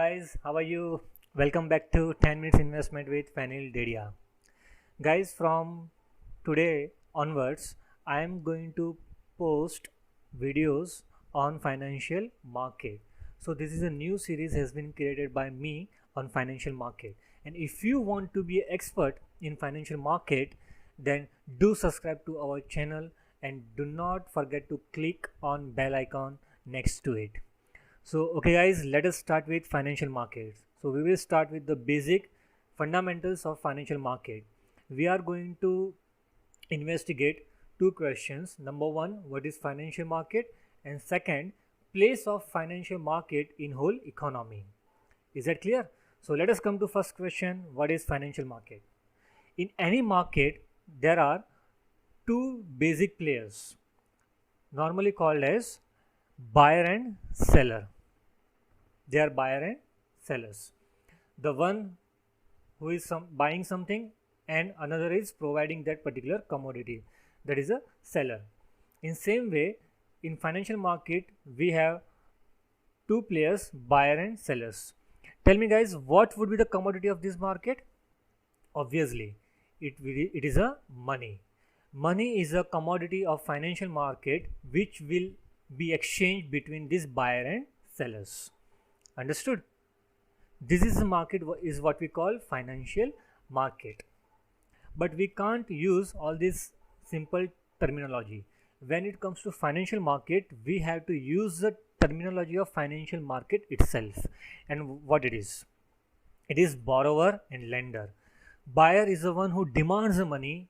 guys, how are you? Welcome back to 10 Minutes Investment with Fanil Dedia. Guys, from today onwards, I am going to post videos on financial market. So this is a new series has been created by me on financial market. And if you want to be an expert in financial market, then do subscribe to our channel and do not forget to click on bell icon next to it. So okay guys, let us start with financial markets. So we will start with the basic fundamentals of financial market. We are going to investigate two questions. Number one, what is financial market? And second, place of financial market in whole economy. Is that clear? So let us come to first question, what is financial market? In any market, there are two basic players, normally called as buyer and seller. They are buyer and sellers. The one who is buying something and another is providing that particular commodity, that is a seller. In same way, in financial market we have two players, buyer and sellers. Tell me guys, what would be the commodity of this market? Obviously it is a money. Money is a commodity of financial market which will be exchanged between this buyer and sellers. Understood? This is the market is what we call financial market. But we can't use all this simple terminology. When it comes to financial market, we have to use the terminology of financial market itself. And what it is? It is borrower and lender. Buyer is the one who demands the money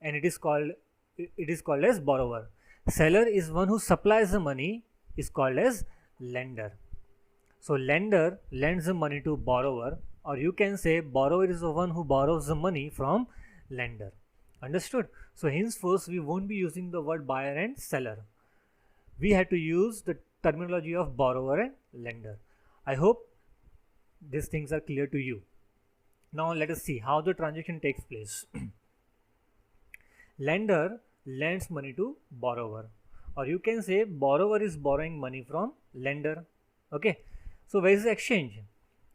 and it is called as borrower. Seller is one who supplies the money, is called as lender. So lender lends the money to borrower, or you can say borrower is the one who borrows the money from lender. Understood? So henceforth we won't be using the word buyer and seller. We have to use the terminology of borrower and lender. I hope these things are clear to you. Now let us see how the transaction takes place. Lender lends money to borrower, or you can say borrower is borrowing money from lender. Okay. So where is the exchange?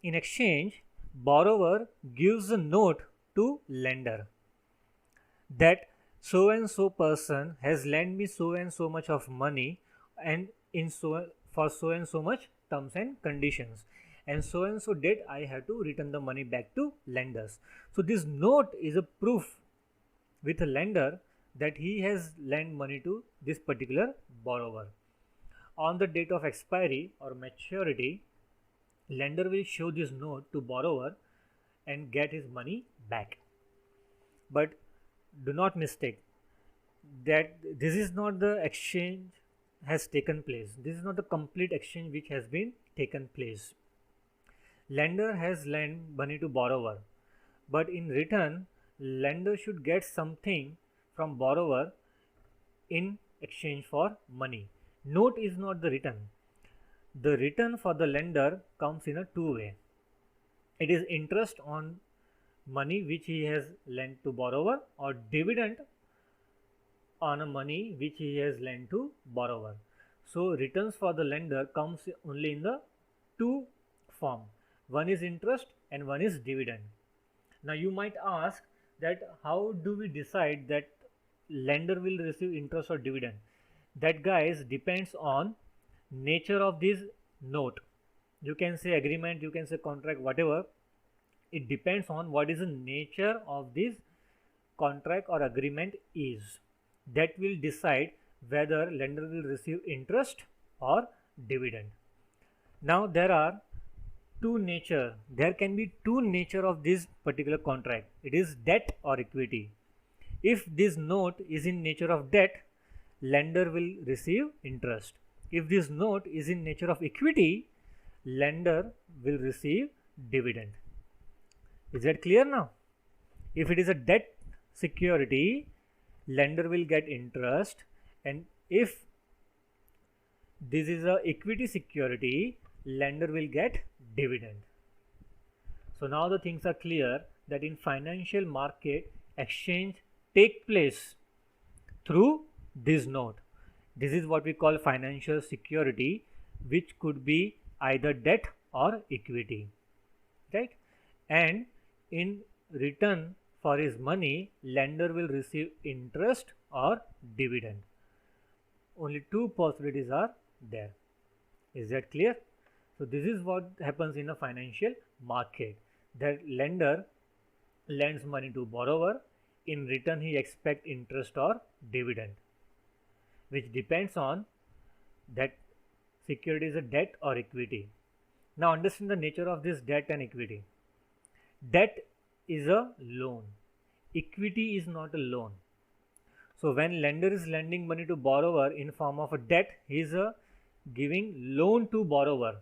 In exchange, borrower gives a note to lender that so and so person has lent me so and so much of money and for so and so much terms and conditions, and so date I have to return the money back to lenders. So this note is a proof with a lender that he has lent money to this particular borrower. On the date of expiry or maturity, lender will show this note to borrower and get his money back. But do not mistake that this is not the exchange has taken place. This is not the complete exchange which has been taken place. Lender has lent money to borrower, but in return lender should get something from borrower in exchange for money. Note is not the return. The return for the lender comes in a two-way. It is interest on money which he has lent to borrower, or dividend on a money which he has lent to borrower. So returns for the lender comes only in the two form. One is interest and one is dividend. Now you might ask that how do we decide that lender will receive interest or dividend? That guys depends on nature of this note. You can say agreement, you can say contract, whatever. It depends on what is the nature of this contract or agreement is. That will decide whether lender will receive interest or dividend. Now there can be two nature of this particular contract. It is debt or equity. If this note is in nature of debt, lender will receive interest. If this note is in nature of equity, lender will receive dividend. Is that clear now? If it is a debt security, lender will get interest, and if this is a equity security, lender will get dividend. So now the things are clear that in financial market, exchange take place through this note. This is what we call financial security, which could be either debt or equity, right? And in return for his money, lender will receive interest or dividend. Only two possibilities are there. Is that clear? So this is what happens in a financial market. That lender lends money to borrower. In return, he expects interest or dividend, which depends on that security is a debt or equity. Now understand the nature of this debt and equity. Debt is a loan. Equity is not a loan. So when lender is lending money to borrower in form of a debt, he is giving loan to borrower.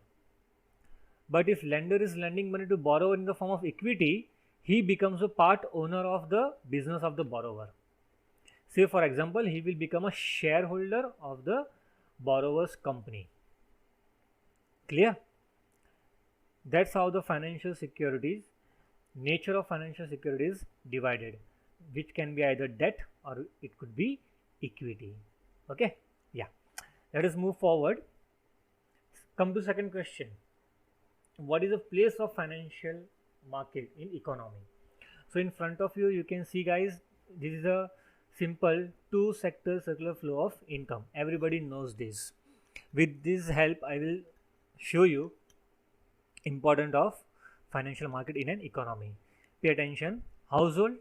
But if lender is lending money to borrower in the form of equity, he becomes a part owner of the business of the borrower. Say for example, he will become a shareholder of the borrower's company. Clear? That's how the financial securities, nature of financial securities divided, which can be either debt or it could be equity. Okay? Yeah. Let us move forward. Come to second question. What is the place of financial market in economy? So in front of you, you can see, guys, this is a simple two-sector circular flow of income. Everybody knows this. With this help, I will show you importance of financial market in an economy. Pay attention. Household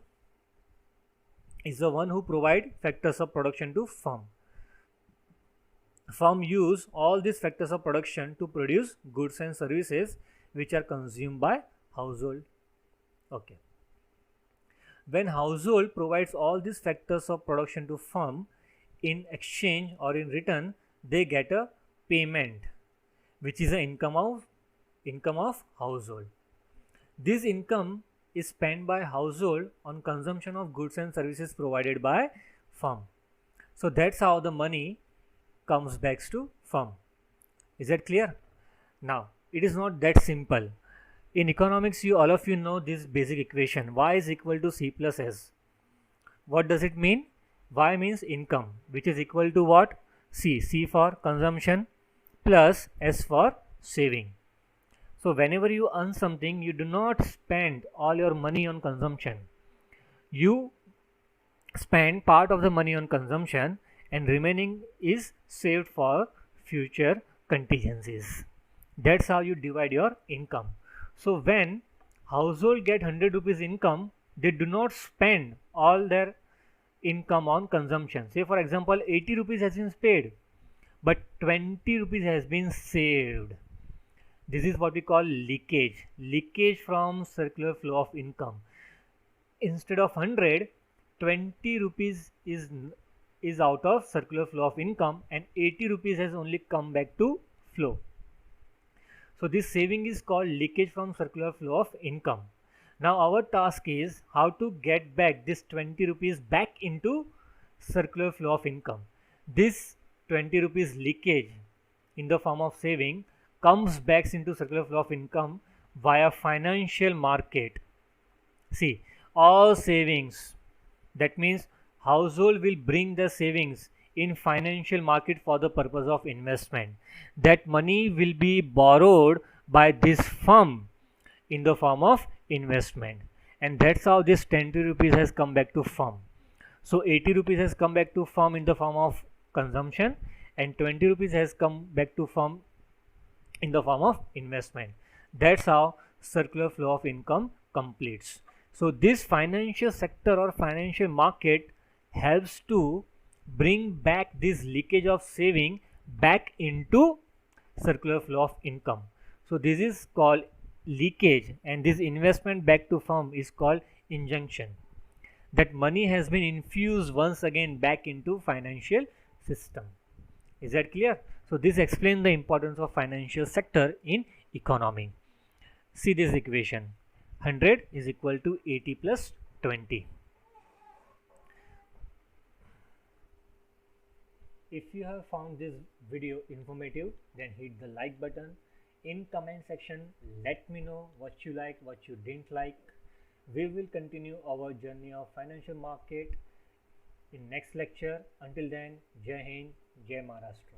is the one who provide factors of production to firm. Firm use all these factors of production to produce goods and services which are consumed by household. Okay. When household provides all these factors of production to firm, in exchange or in return, they get a payment, which is the income of household. This income is spent by household on consumption of goods and services provided by firm. So that's how the money comes back to firm. Is that clear? Now, it is not that simple. In economics, all of you know this basic equation. Y is equal to C plus S. What does it mean? Y means income, which is equal to what? C. C for consumption plus S for saving. So whenever you earn something, you do not spend all your money on consumption. You spend part of the money on consumption and remaining is saved for future contingencies. That's how you divide your income. So when household get 100 rupees income, they do not spend all their income on consumption. Say for example, 80 rupees has been paid, but 20 rupees has been saved. This is what we call leakage. Leakage from circular flow of income. Instead of 100, 20 rupees is out of circular flow of income and 80 rupees has only come back to flow. So this saving is called leakage from circular flow of income. Now our task is how to get back this 20 rupees back into circular flow of income. This 20 rupees leakage in the form of saving comes back into circular flow of income via financial market. See, all savings, that means household will bring the savings in financial market for the purpose of investment. That money will be borrowed by this firm in the form of investment, and that's how this 20 rupees has come back to firm. So 80 rupees has come back to firm in the form of consumption and 20 rupees has come back to firm in the form of investment. That's how circular flow of income completes. So this financial sector or financial market helps to bring back this leakage of saving back into circular flow of income. So this is called leakage, and this investment back to firm is called injection. That money has been infused once again back into financial system. Is that clear? So this explains the importance of financial sector in economy. See this equation. 100 is equal to 80 plus 20. If you have found this video informative, then hit the like button. In comment section, let me know what you like, what you didn't like. We will continue our journey of financial market in next lecture. Until then, Jai Hind, Jai Maharashtra.